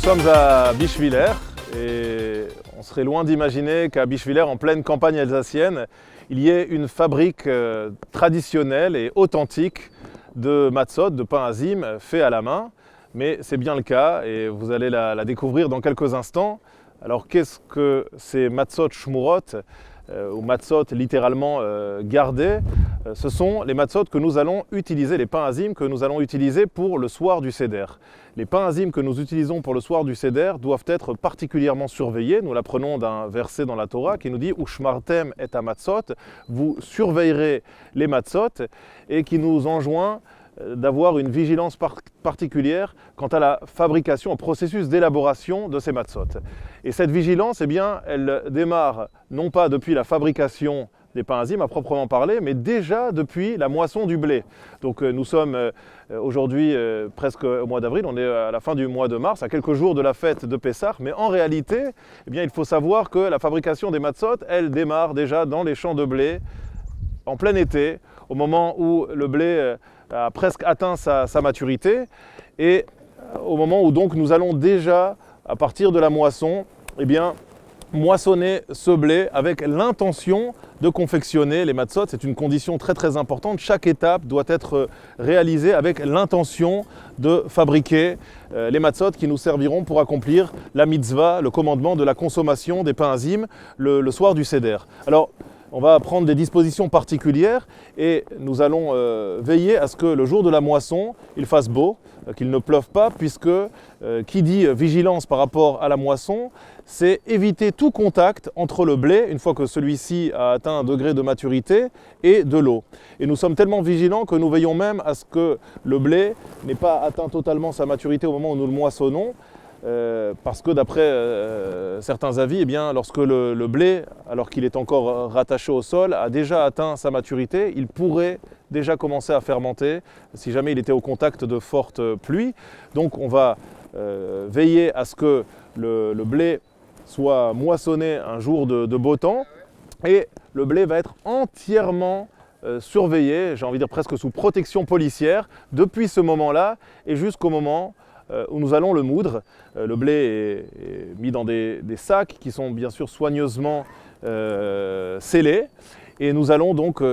sommes à Bischwiller et on serait loin d'imaginer qu'à Bischwiller, en pleine campagne alsacienne, il y ait une fabrique traditionnelle et authentique de matzot, de pain azim fait à la main. Mais c'est bien le cas et vous allez la découvrir dans quelques instants. Alors qu'est-ce que ces matzot shmurot ou matzot littéralement gardés? Ce sont les matzot que nous allons utiliser, les pains azim que nous allons utiliser pour le soir du Seder. Les pains azim que nous utilisons pour le soir du Seder doivent être particulièrement surveillés. Nous l'apprenons d'un verset dans la Torah qui nous dit « Ushmartem et matzot » vous surveillerez les matzot et qui nous enjoint d'avoir une vigilance particulière quant à la fabrication, au processus d'élaboration de ces matzot. Et cette vigilance, eh bien, elle démarre non pas depuis la fabrication des pains azim à proprement parler, mais déjà depuis la moisson du blé. Donc nous sommes aujourd'hui presque au mois d'avril, on est à la fin du mois de mars, à quelques jours de la fête de Pessah, mais en réalité, eh bien, il faut savoir que la fabrication des matzot, elle démarre déjà dans les champs de blé, en plein été, au moment où le blé a presque atteint sa maturité, et au moment où donc nous allons déjà, à partir de la moisson, eh bien, moissonner ce blé avec l'intention de confectionner les matzot. C'est une condition très très importante. Chaque étape doit être réalisée avec l'intention de fabriquer les matzot qui nous serviront pour accomplir la mitzvah, le commandement de la consommation des pains azim le soir du Seder. Alors, on va prendre des dispositions particulières et nous allons veiller à ce que le jour de la moisson, il fasse beau, qu'il ne pleuve pas, puisque qui dit vigilance par rapport à la moisson, c'est éviter tout contact entre le blé, une fois que celui-ci a atteint un degré de maturité, et de l'eau. Et nous sommes tellement vigilants que nous veillons même à ce que le blé n'ait pas atteint totalement sa maturité au moment où nous le moissonnons, parce que d'après certains avis, eh bien, lorsque le blé, alors qu'il est encore rattaché au sol, a déjà atteint sa maturité, il pourrait déjà commencer à fermenter si jamais il était au contact de fortes pluies. Donc on va veiller à ce que le blé soit moissonné un jour de beau temps, et le blé va être entièrement surveillé, j'ai envie de dire presque sous protection policière, depuis ce moment-là et jusqu'au moment où nous allons le moudre. Le blé est mis dans des sacs qui sont bien sûr soigneusement scellés, et nous allons donc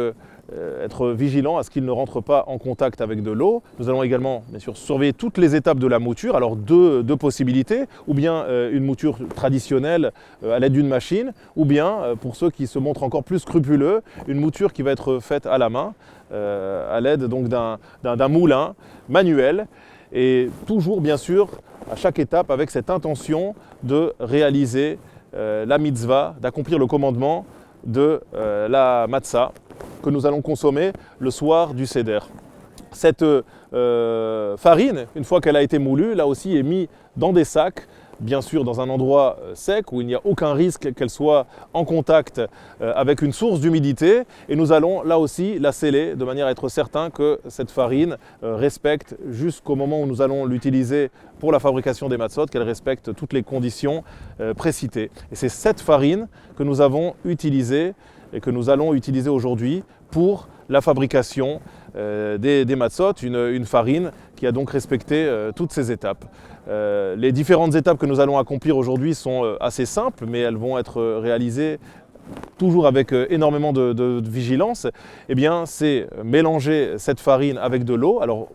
être vigilants à ce qu'il ne rentre pas en contact avec de l'eau. Nous allons également bien sûr surveiller toutes les étapes de la mouture. Alors deux possibilités, ou bien une mouture traditionnelle à l'aide d'une machine, ou bien pour ceux qui se montrent encore plus scrupuleux, une mouture qui va être faite à la main à l'aide donc d'un moulin manuel. Et toujours, bien sûr, à chaque étape, avec cette intention de réaliser la mitzvah, d'accomplir le commandement de la matzah que nous allons consommer le soir du Seder. Cette farine, une fois qu'elle a été moulue, là aussi est mise dans des sacs, bien sûr dans un endroit sec où il n'y a aucun risque qu'elle soit en contact avec une source d'humidité, et nous allons là aussi la sceller de manière à être certain que cette farine respecte jusqu'au moment où nous allons l'utiliser pour la fabrication des matzot, qu'elle respecte toutes les conditions précitées. Et c'est cette farine que nous avons utilisée et que nous allons utiliser aujourd'hui pour la fabrication des matzot, une farine qui a donc respecté toutes ces étapes. Les différentes étapes que nous allons accomplir aujourd'hui sont assez simples, mais elles vont être réalisées toujours avec énormément de vigilance. Eh bien, c'est mélanger cette farine avec de l'eau. Alors,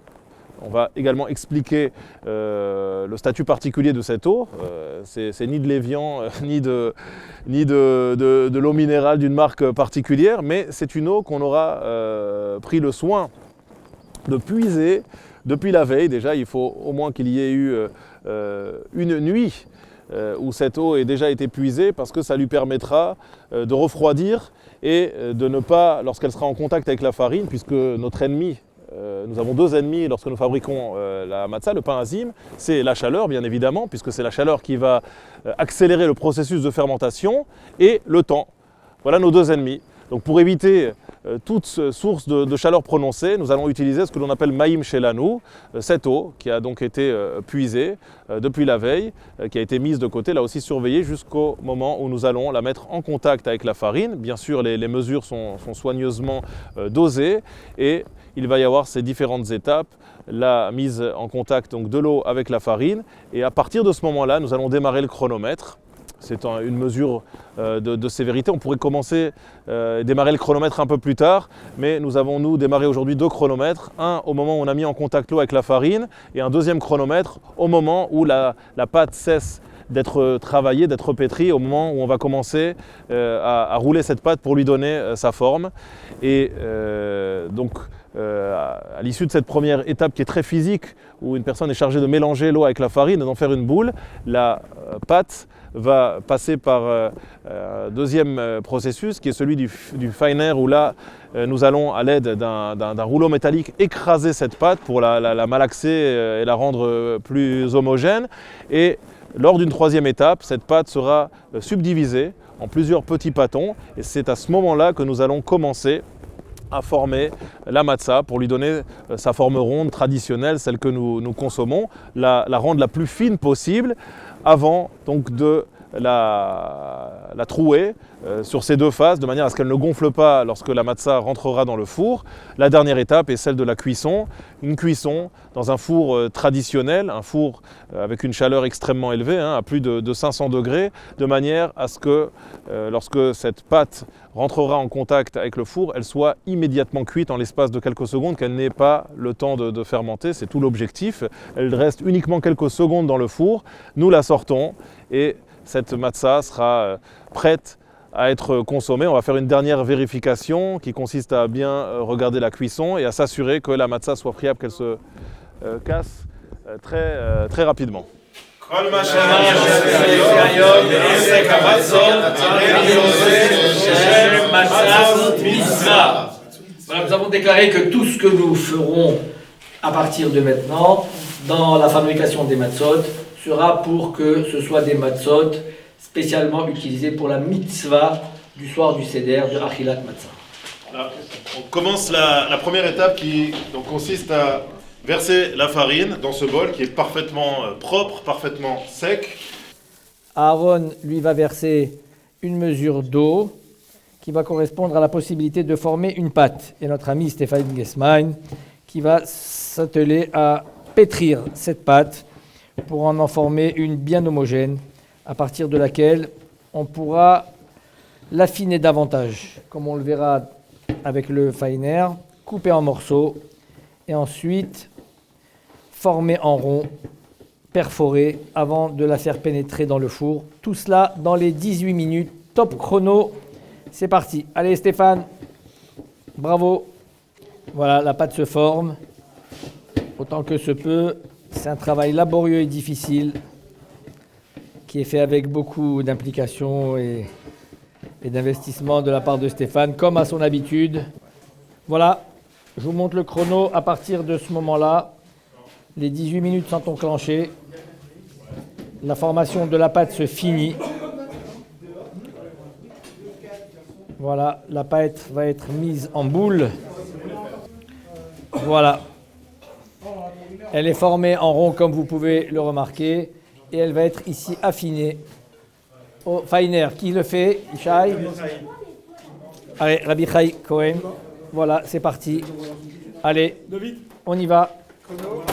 on va également expliquer le statut particulier de cette eau. C'est ni de l'évian, ni de l'eau minérale d'une marque particulière, mais c'est une eau qu'on aura pris le soin de puiser depuis la veille. Déjà, il faut au moins qu'il y ait eu une nuit où cette eau ait déjà été puisée, parce que ça lui permettra de refroidir et de ne pas, lorsqu'elle sera en contact avec la farine, puisque notre ennemi, nous avons deux ennemis lorsque nous fabriquons la matzah, le pain azim, c'est la chaleur bien évidemment, puisque c'est la chaleur qui va accélérer le processus de fermentation, et le temps. Voilà nos deux ennemis. Donc pour éviter toute source de chaleur prononcée, nous allons utiliser ce que l'on appelle Maïm Shelanu, cette eau qui a donc été puisée depuis la veille, qui a été mise de côté, là aussi surveillée jusqu'au moment où nous allons la mettre en contact avec la farine. Bien sûr, les mesures sont soigneusement dosées et il va y avoir ces différentes étapes, la mise en contact donc, de l'eau avec la farine et à partir de ce moment-là, nous allons démarrer le chronomètre. C'est une mesure de sévérité. On pourrait commencer démarrer le chronomètre un peu plus tard, mais nous avons démarré aujourd'hui 2 chronomètres. Un au moment où on a mis en contact l'eau avec la farine et un deuxième chronomètre au moment où la pâte cesse d'être travaillée, d'être pétrie, au moment où on va commencer à rouler cette pâte pour lui donner sa forme. Et donc à l'issue de cette première étape qui est très physique, où une personne est chargée de mélanger l'eau avec la farine et d'en faire une boule, la pâte va passer par un deuxième processus qui est celui du finer où là nous allons à l'aide d'un rouleau métallique écraser cette pâte pour la malaxer et la rendre plus homogène et lors d'une troisième étape, cette pâte sera subdivisée en plusieurs petits pâtons et c'est à ce moment-là que nous allons commencer à former la matzah pour lui donner sa forme ronde traditionnelle, celle que nous consommons, la rendre la plus fine possible avant donc de la trouer sur ces 2 phases de manière à ce qu'elle ne gonfle pas lorsque la matzah rentrera dans le four. La dernière étape est celle de la cuisson, une cuisson dans un four traditionnel, un four avec une chaleur extrêmement élevée, à plus de 500 degrés, de manière à ce que lorsque cette pâte rentrera en contact avec le four, elle soit immédiatement cuite en l'espace de quelques secondes, qu'elle n'ait pas le temps de fermenter, c'est tout l'objectif. Elle reste uniquement quelques secondes dans le four, nous la sortons et cette matzah sera prête à être consommée. On va faire une dernière vérification qui consiste à bien regarder la cuisson et à s'assurer que la matzah soit friable, qu'elle se casse très rapidement. Voilà, nous avons déclaré que tout ce que nous ferons à partir de maintenant dans la fabrication des matzot sera pour que ce soit des matzot spécialement utilisés pour la mitzvah du soir du Seder, de Achilat Matzah. Là, on commence la première étape qui donc, consiste à verser la farine dans ce bol qui est parfaitement propre, parfaitement sec. Aaron, lui, va verser une mesure d'eau qui va correspondre à la possibilité de former une pâte. Et notre ami Stéphane Gessmein qui va s'atteler à pétrir cette pâte pour en former une bien homogène, à partir de laquelle on pourra l'affiner davantage, comme on le verra avec le finer, couper en morceaux et ensuite former en rond, perforer avant de la faire pénétrer dans le four. Tout cela dans les 18 minutes. Top chrono, c'est parti. Allez Stéphane, bravo. Voilà, la pâte se forme autant que se peut. C'est un travail laborieux et difficile qui est fait avec beaucoup d'implication et d'investissement de la part de Stéphane, comme à son habitude. Voilà, je vous montre le chrono à partir de ce moment-là. Les 18 minutes sont enclenchées. La formation de la pâte se finit. Voilà, la pâte va être mise en boule. Voilà. Elle est formée en rond comme vous pouvez le remarquer et elle va être ici affinée au finer. Qui le fait? Ishai? Allez, Rabbi Chai Cohen. Voilà, c'est parti. Allez, on y va.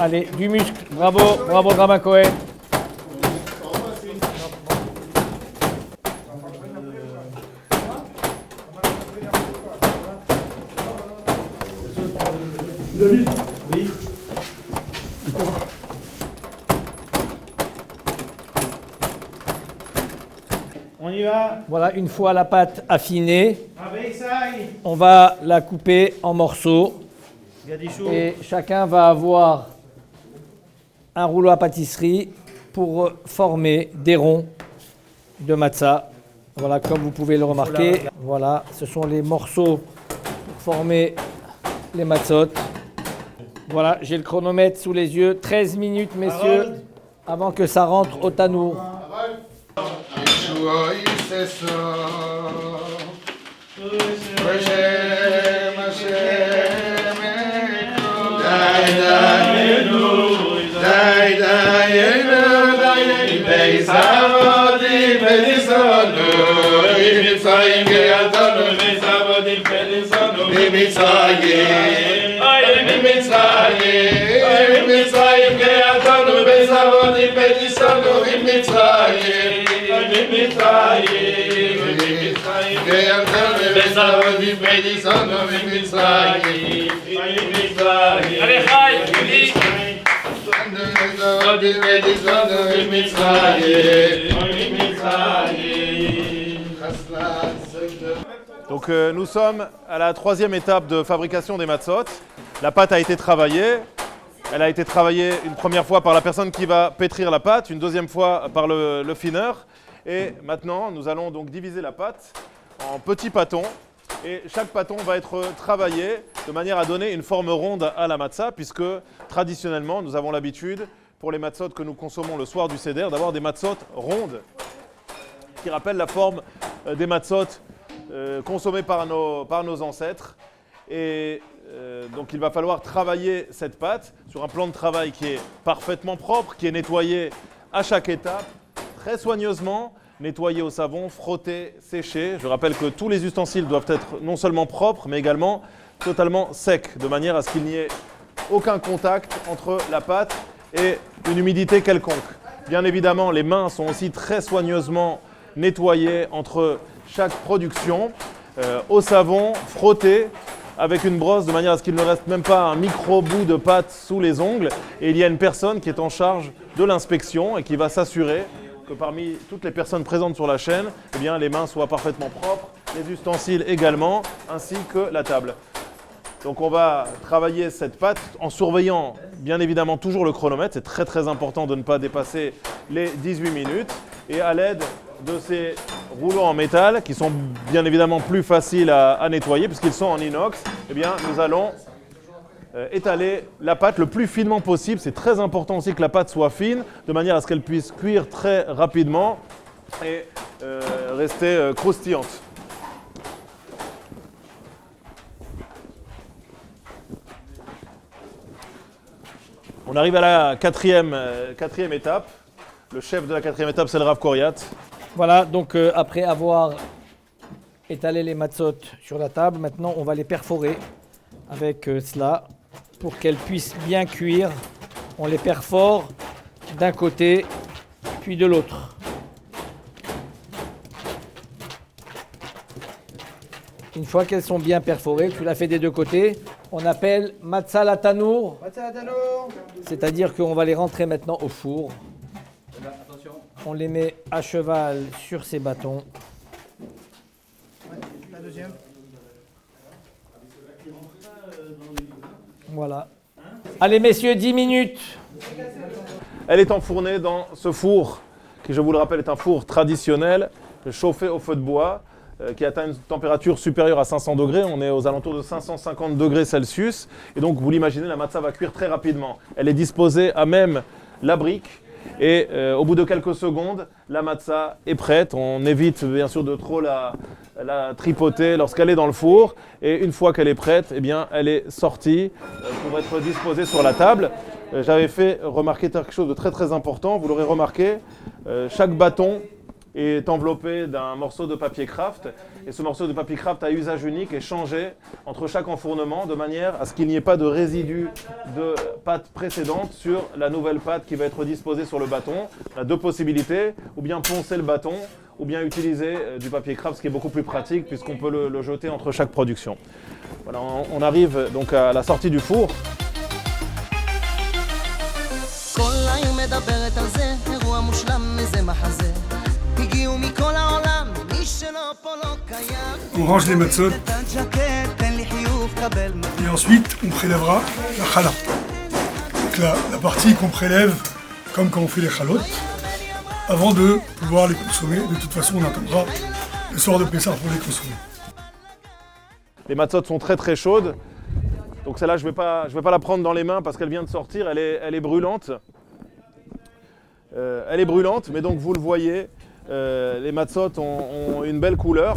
Allez, du muscle. Bravo, bravo Rabbi Cohen. David, oui. On y va. Voilà, une fois la pâte affinée, on va la couper en morceaux. Et chacun va avoir un rouleau à pâtisserie pour former des ronds de matzah. Voilà, comme vous pouvez le remarquer. Voilà, ce sont les morceaux pour former les matzot. Voilà, j'ai le chronomètre sous les yeux. 13 minutes, messieurs, avant que ça rentre au tanour. Yeshua, Donc nous sommes à la troisième étape de fabrication des matzot. La pâte a été travaillée. Elle a été travaillée une première fois par la personne qui va pétrir la pâte, une deuxième fois par le fineur. Et maintenant, nous allons donc diviser la pâte en petits pâtons. Et chaque pâton va être travaillé de manière à donner une forme ronde à la matzah, puisque traditionnellement, nous avons l'habitude, pour les matzot que nous consommons le soir du Seder, d'avoir des matzot rondes, qui rappellent la forme des matzot consommés par nos ancêtres. Et donc il va falloir travailler cette pâte sur un plan de travail qui est parfaitement propre, qui est nettoyé à chaque étape, très soigneusement, nettoyé au savon, frotté, séché. Je rappelle que tous les ustensiles doivent être non seulement propres, mais également totalement secs, de manière à ce qu'il n'y ait aucun contact entre la pâte et une humidité quelconque. Bien évidemment, les mains sont aussi très soigneusement nettoyées entre chaque production, au savon, frottées, avec une brosse de manière à ce qu'il ne reste même pas un micro-bout de pâte sous les ongles. Et il y a une personne qui est en charge de l'inspection et qui va s'assurer que parmi toutes les personnes présentes sur la chaîne, eh bien, les mains soient parfaitement propres, les ustensiles également, ainsi que la table. Donc on va travailler cette pâte en surveillant bien évidemment toujours le chronomètre. C'est très très important de ne pas dépasser les 18 minutes. Et à l'aide de ces rouleaux en métal, qui sont bien évidemment plus faciles à nettoyer puisqu'ils sont en inox, eh bien, nous allons étaler la pâte le plus finement possible. C'est très important aussi que la pâte soit fine, de manière à ce qu'elle puisse cuire très rapidement et rester croustillante. On arrive à la quatrième étape. Le chef de la quatrième étape, c'est le Rav Koriat. Voilà, donc après avoir étalé les matzot sur la table, maintenant on va les perforer avec cela pour qu'elles puissent bien cuire. On les perfore d'un côté puis de l'autre. Une fois qu'elles sont bien perforées, tu l'as fait des deux côtés, on appelle matzah la tanour. C'est-à-dire qu'on va les rentrer maintenant au four. On les met à cheval sur ces bâtons. La deuxième. Voilà. Allez messieurs, 10 minutes. Elle est enfournée dans ce four, qui je vous le rappelle est un four traditionnel, chauffé au feu de bois, qui atteint une température supérieure à 500 degrés. On est aux alentours de 550 degrés Celsius. Et donc vous l'imaginez, la matzah va cuire très rapidement. Elle est disposée à même la brique. Et au bout de quelques secondes, la matzah est prête. On évite bien sûr de trop la tripoter lorsqu'elle est dans le four. Et une fois qu'elle est prête, eh bien, elle est sortie pour être disposée sur la table. J'avais fait remarquer quelque chose de très très important. Vous l'aurez remarqué, chaque bâton est enveloppé d'un morceau de papier kraft. Et ce morceau de papier kraft à usage unique est changé entre chaque enfournement de manière à ce qu'il n'y ait pas de résidus de pâte précédente sur la nouvelle pâte qui va être disposée sur le bâton. On a deux possibilités, ou bien poncer le bâton, ou bien utiliser du papier kraft, ce qui est beaucoup plus pratique puisqu'on peut le jeter entre chaque production. Voilà, on arrive donc à la sortie du four. On range les matzot et ensuite on prélèvera la chala. Donc la partie qu'on prélève comme quand on fait les chalot avant de pouvoir les consommer. De toute façon on attendra le soir de Pessah pour les consommer. Les matzot sont très très chaudes. Donc celle-là je vais pas la prendre dans les mains parce qu'elle vient de sortir, elle est brûlante. Elle est brûlante, mais donc vous le voyez, les matzot ont une belle couleur.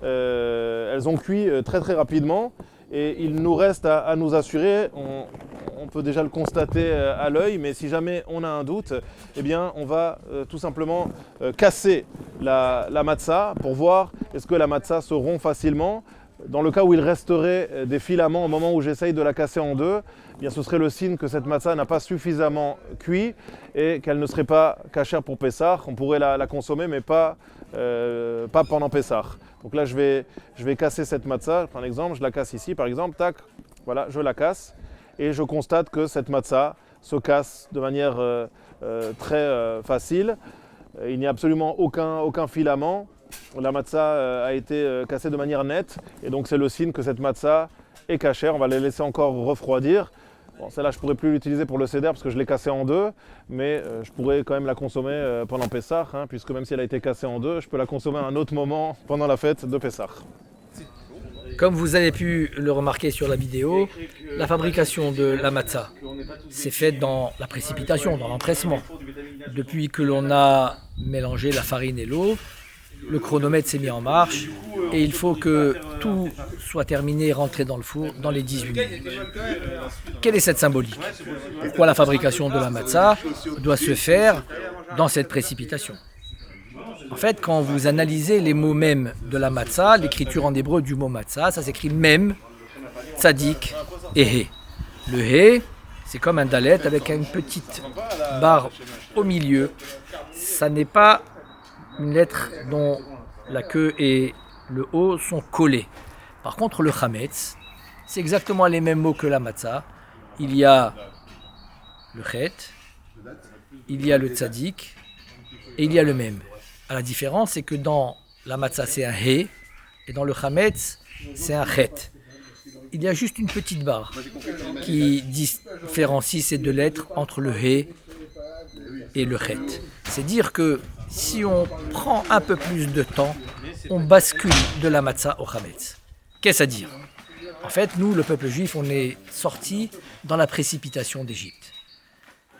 Elles ont cuit très très rapidement et il nous reste à nous assurer, on on peut déjà le constater à l'œil, mais si jamais on a un doute, eh bien, on va tout simplement casser la matzah pour voir est-ce que la matzah se rompt facilement. Dans le cas où il resterait des filaments au moment où j'essaye de la casser en deux, eh bien, ce serait le signe que cette matzah n'a pas suffisamment cuit et qu'elle ne serait pas cachère pour Pessah. On pourrait la consommer, mais pas pendant Pessah. Donc là, je vais casser cette matzah. Par exemple, je la casse ici, par exemple, tac, voilà, je la casse et je constate que cette matzah se casse de manière très facile. Il n'y a absolument aucun filament. La matzah a été cassée de manière nette et donc c'est le signe que cette matzah est cachère. On va la laisser encore refroidir. Bon, celle-là, je ne pourrais plus l'utiliser pour le seder parce que je l'ai cassée en deux, mais je pourrais quand même la consommer pendant Pessah, puisque même si elle a été cassée en deux, je peux la consommer à un autre moment pendant la fête de Pessah. Comme vous avez pu le remarquer sur la vidéo, la fabrication de la matzah s'est faite dans la précipitation, dans l'empressement. Depuis que l'on a mélangé la farine et l'eau, le chronomètre s'est mis en marche et il faut que tout soit terminé et rentré dans le four dans les 18 minutes. Quelle est cette symbolique? Pourquoi la fabrication de la matzah doit se faire dans cette précipitation? En fait, quand vous analysez les mots même de la matzah, l'écriture en hébreu du mot matzah, ça s'écrit mem, tzadik et he. Le he, c'est comme un dalet avec une petite barre au milieu. Ça n'est pas une lettre dont la queue et le haut sont collés. Par contre, le chametz, c'est exactement les mêmes mots que la matzah. Il y a le chet, il y a le tzadik et il y a le mem. La différence, c'est que dans la matzah, c'est un he et dans le chametz, c'est un chet. Il y a juste une petite barre qui différencie ces deux lettres entre le he et le chet. C'est dire que si on prend un peu plus de temps, on bascule de la matzah au chametz. Qu'est-ce à dire? En fait, nous, le peuple juif, on est sorti dans la précipitation d'Égypte.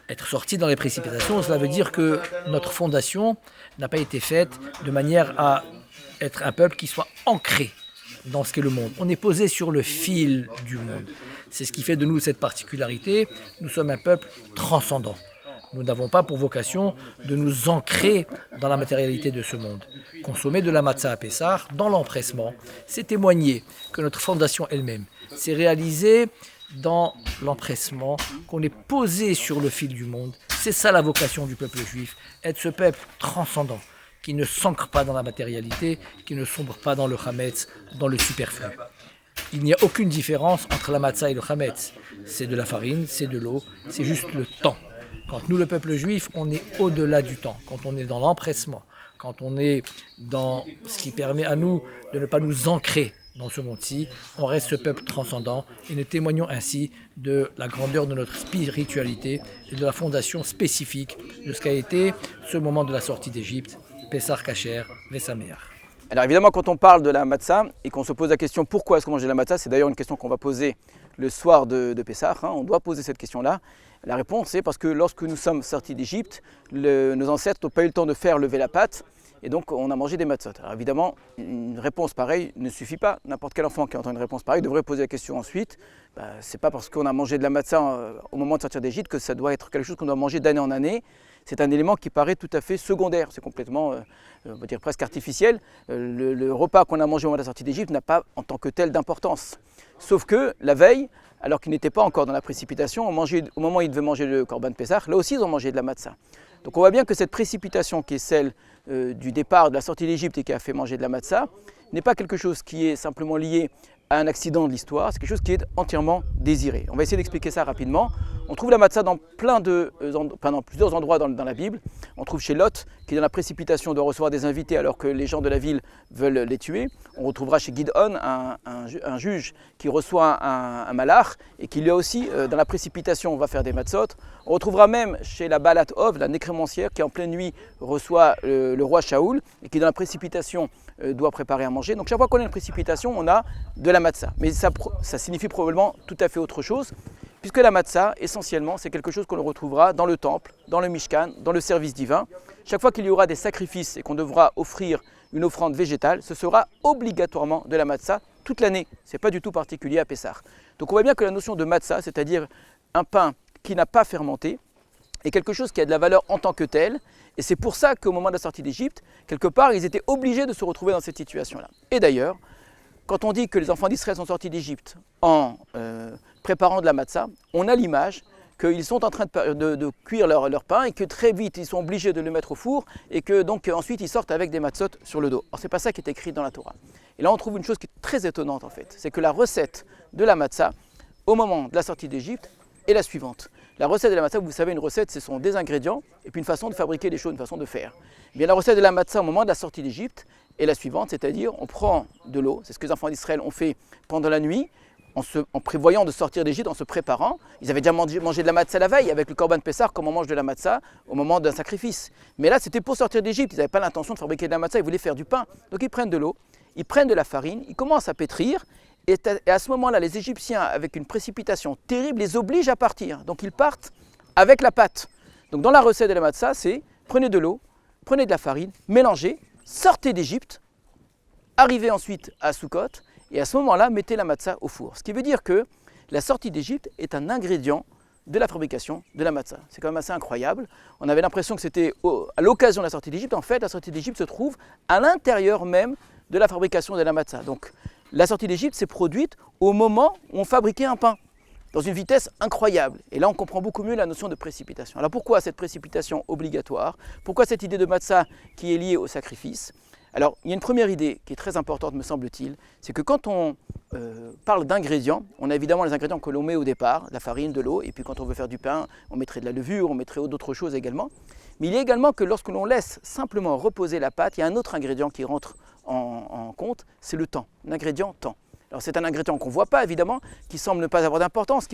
Être sorti dans les précipitations, cela veut dire que notre fondation n'a pas été faite de manière à être un peuple qui soit ancré dans ce qu'est le monde. On est posé sur le fil du monde. C'est ce qui fait de nous cette particularité. Nous sommes un peuple transcendant. Nous n'avons pas pour vocation de nous ancrer dans la matérialité de ce monde. Consommer de la matzah à Pessah, dans l'empressement, c'est témoigner que notre fondation elle-même s'est réalisée dans l'empressement, qu'on est posé sur le fil du monde. C'est ça la vocation du peuple juif, être ce peuple transcendant, qui ne s'ancre pas dans la matérialité, qui ne sombre pas dans le chametz, dans le superflu. Il n'y a aucune différence entre la matzah et le chametz. C'est de la farine, c'est de l'eau, c'est juste le temps. Quand nous, le peuple juif, on est au-delà du temps, quand on est dans l'empressement, quand on est dans ce qui permet à nous de ne pas nous ancrer dans ce monde-ci, on reste ce peuple transcendant et nous témoignons ainsi de la grandeur de notre spiritualité et de la fondation spécifique de ce qu'a été ce moment de la sortie d'Égypte, Pessah Kasher, Vesameach. Alors évidemment, quand on parle de la matzah et qu'on se pose la question pourquoi est-ce qu'on mange de la matzah, c'est d'ailleurs une question qu'on va poser le soir de Pessah, on doit poser cette question-là. La réponse est parce que lorsque nous sommes sortis d'Égypte, nos ancêtres n'ont pas eu le temps de faire lever la pâte et donc on a mangé des matzot. Alors évidemment, une réponse pareille ne suffit pas. N'importe quel enfant qui entend une réponse pareille devrait poser la question ensuite. C'est pas parce qu'on a mangé de la matzah au moment de sortir d'Égypte que ça doit être quelque chose qu'on doit manger d'année en année. C'est un élément qui paraît tout à fait secondaire, c'est complètement, on va dire presque artificiel. Le repas qu'on a mangé au moment de la sortie d'Égypte n'a pas en tant que tel d'importance. Sauf que la veille, alors qu'ils n'étaient pas encore dans la précipitation, au moment où ils devaient manger le Korban Pessah, là aussi ils ont mangé de la matzah. Donc on voit bien que cette précipitation qui est celle du départ de la sortie d'Égypte et qui a fait manger de la matzah n'est pas quelque chose qui est simplement lié à un accident de l'histoire, c'est quelque chose qui est entièrement désiré. On va essayer d'expliquer ça rapidement. On trouve la matzah dans plusieurs endroits dans la Bible. On trouve chez Lot, qui dans la précipitation doit recevoir des invités alors que les gens de la ville veulent les tuer. On retrouvera chez Gidon un juge qui reçoit un malach et qui lui aussi, dans la précipitation, va faire des matzot. On retrouvera même chez la Balat Ov, la nécromancière, qui en pleine nuit reçoit le roi Shaoul et qui dans la précipitation doit préparer à manger. Donc chaque fois qu'on a une précipitation, on a de la matzah. Mais ça signifie probablement tout à fait autre chose, puisque la matzah, essentiellement, c'est quelque chose qu'on retrouvera dans le temple, dans le Mishkan, dans le service divin. Chaque fois qu'il y aura des sacrifices et qu'on devra offrir une offrande végétale, ce sera obligatoirement de la matzah toute l'année. Ce n'est pas du tout particulier à Pessah. Donc on voit bien que la notion de matzah, c'est-à-dire un pain qui n'a pas fermenté est quelque chose qui a de la valeur en tant que tel. Et c'est pour ça qu'au moment de la sortie d'Égypte, quelque part, ils étaient obligés de se retrouver dans cette situation-là. Et d'ailleurs, quand on dit que les enfants d'Israël sont sortis d'Égypte en préparant de la matzah, on a l'image qu'ils sont en train de cuire leur pain et que très vite ils sont obligés de le mettre au four et que donc ensuite ils sortent avec des matzot sur le dos. Alors c'est pas ça qui est écrit dans la Torah. Et là on trouve une chose qui est très étonnante en fait, c'est que la recette de la matzah au moment de la sortie d'Égypte est la suivante. La recette de la matzah, vous savez, une recette, ce sont des ingrédients et puis une façon de fabriquer les choses, une façon de faire. Eh bien, la recette de la matzah au moment de la sortie d'Égypte est la suivante, c'est-à-dire on prend de l'eau, c'est ce que les enfants d'Israël ont fait pendant la nuit, en prévoyant de sortir d'Égypte, en se préparant. Ils avaient déjà mangé de la matzah la veille avec le korban Pessah, comme on mange de la matzah au moment d'un sacrifice. Mais là, c'était pour sortir d'Égypte, ils n'avaient pas l'intention de fabriquer de la matzah, ils voulaient faire du pain. Donc ils prennent de l'eau, ils prennent de la farine, ils commencent à pétrir. Et à ce moment-là, les Égyptiens, avec une précipitation terrible, les obligent à partir. Donc ils partent avec la pâte. Donc dans la recette de la matzah, c'est prenez de l'eau, prenez de la farine, mélangez, sortez d'Égypte, arrivez ensuite à Sukkot, et à ce moment-là, mettez la matzah au four. Ce qui veut dire que la sortie d'Égypte est un ingrédient de la fabrication de la matzah. C'est quand même assez incroyable. On avait l'impression que c'était à l'occasion de la sortie d'Égypte. En fait, la sortie d'Égypte se trouve à l'intérieur même de la fabrication de la matzah. Donc la sortie d'Égypte s'est produite au moment où on fabriquait un pain, dans une vitesse incroyable. Et là, on comprend beaucoup mieux la notion de précipitation. Alors pourquoi cette précipitation obligatoire? Pourquoi cette idée de matzah qui est liée au sacrifice? Alors, il y a une première idée qui est très importante, me semble-t-il, c'est que quand on parle d'ingrédients, on a évidemment les ingrédients que l'on met au départ, la farine, de l'eau, et puis quand on veut faire du pain, on mettrait de la levure, on mettrait d'autres choses également. Mais il y a également que lorsque l'on laisse simplement reposer la pâte, il y a un autre ingrédient qui rentre en compte, c'est le temps, l'ingrédient temps. Alors c'est un ingrédient qu'on ne voit pas évidemment, qui semble ne pas avoir d'importance,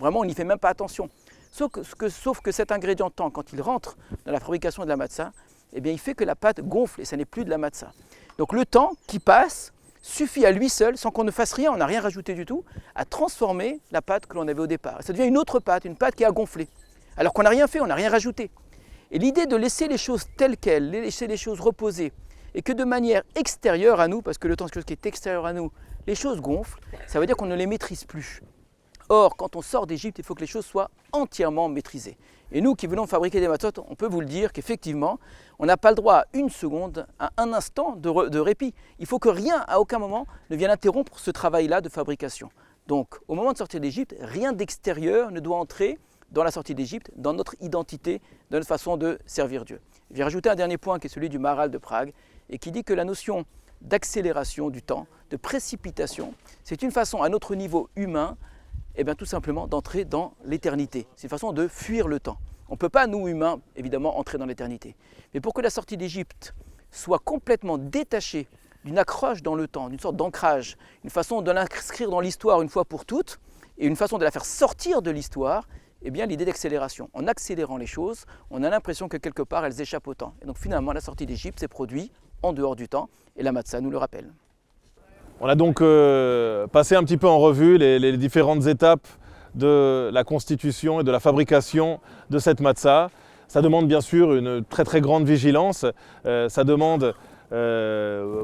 vraiment on n'y fait même pas attention. Sauf que cet ingrédient temps, quand il rentre dans la fabrication de la matzah, eh bien, il fait que la pâte gonfle et ça n'est plus de la matzah. Donc le temps qui passe suffit à lui seul, sans qu'on ne fasse rien, on n'a rien rajouté du tout, à transformer la pâte que l'on avait au départ. Ça devient une autre pâte, une pâte qui a gonflé, alors qu'on n'a rien fait, on n'a rien rajouté. Et l'idée de laisser les choses telles quelles, laisser les choses reposer, et que de manière extérieure à nous, parce que le temps c'est quelque chose qui est extérieur à nous, les choses gonflent, ça veut dire qu'on ne les maîtrise plus. Or, quand on sort d'Égypte, il faut que les choses soient entièrement maîtrisées. Et nous qui venons fabriquer des matzot, on peut vous le dire qu'effectivement, on n'a pas le droit à une seconde, à un instant de répit. Il faut que rien, à aucun moment, ne vienne interrompre ce travail-là de fabrication. Donc, au moment de sortir d'Égypte, rien d'extérieur ne doit entrer dans la sortie d'Égypte, dans notre identité, dans notre façon de servir Dieu. Je vais rajouter un dernier point qui est celui du Maharal de Prague, et qui dit que la notion d'accélération du temps, de précipitation, c'est une façon à notre niveau humain, eh bien, tout simplement d'entrer dans l'éternité. C'est une façon de fuir le temps. On ne peut pas, nous humains, évidemment, entrer dans l'éternité. Mais pour que la sortie d'Égypte soit complètement détachée d'une accroche dans le temps, d'une sorte d'ancrage, une façon de l'inscrire dans l'histoire une fois pour toutes, et une façon de la faire sortir de l'histoire, eh bien l'idée d'accélération. En accélérant les choses, on a l'impression que quelque part elles échappent au temps. Et donc finalement, la sortie d'Égypte s'est produite en dehors du temps, et la matzah nous le rappelle. On a donc passé un petit peu en revue les différentes étapes de la constitution et de la fabrication de cette matzah. Ça demande bien sûr une très très grande vigilance, ça demande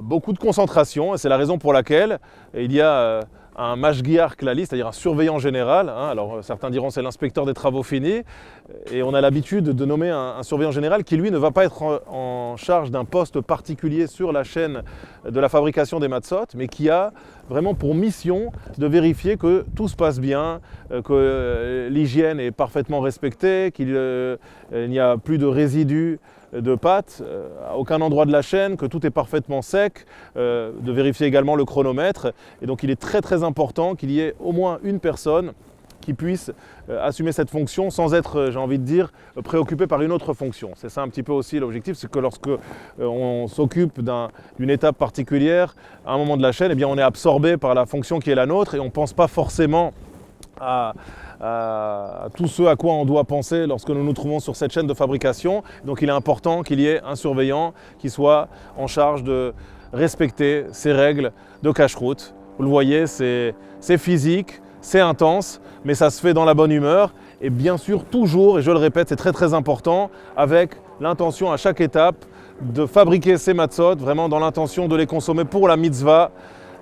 beaucoup de concentration, et c'est la raison pour laquelle il y a un mashgiach klali, c'est-à-dire un surveillant général. Alors certains diront c'est l'inspecteur des travaux finis, et on a l'habitude de nommer un surveillant général qui lui ne va pas être en charge d'un poste particulier sur la chaîne de la fabrication des matzot, mais qui a vraiment pour mission de vérifier que tout se passe bien, que l'hygiène est parfaitement respectée, qu'il n'y a plus de résidus de pâte à aucun endroit de la chaîne, que tout est parfaitement sec, de vérifier également le chronomètre. Et donc il est très très important qu'il y ait au moins une personne qui puisse assumer cette fonction sans être, j'ai envie de dire, préoccupé par une autre fonction. C'est ça un petit peu aussi l'objectif, c'est que lorsque on s'occupe d'une étape particulière, à un moment de la chaîne, eh bien, on est absorbé par la fonction qui est la nôtre et on ne pense pas forcément à tout ce à quoi on doit penser lorsque nous nous trouvons sur cette chaîne de fabrication. Donc il est important qu'il y ait un surveillant qui soit en charge de respecter ces règles de cache-route. Vous le voyez, c'est physique, c'est intense, mais ça se fait dans la bonne humeur. Et bien sûr, toujours, et je le répète, c'est très très important, avec l'intention à chaque étape de fabriquer ces matzot, vraiment dans l'intention de les consommer pour la mitzvah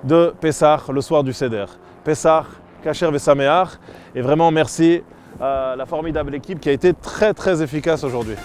de Pessah, le soir du Seder. Pessah, Kasher Vesameach, et vraiment merci à la formidable équipe qui a été très très efficace aujourd'hui.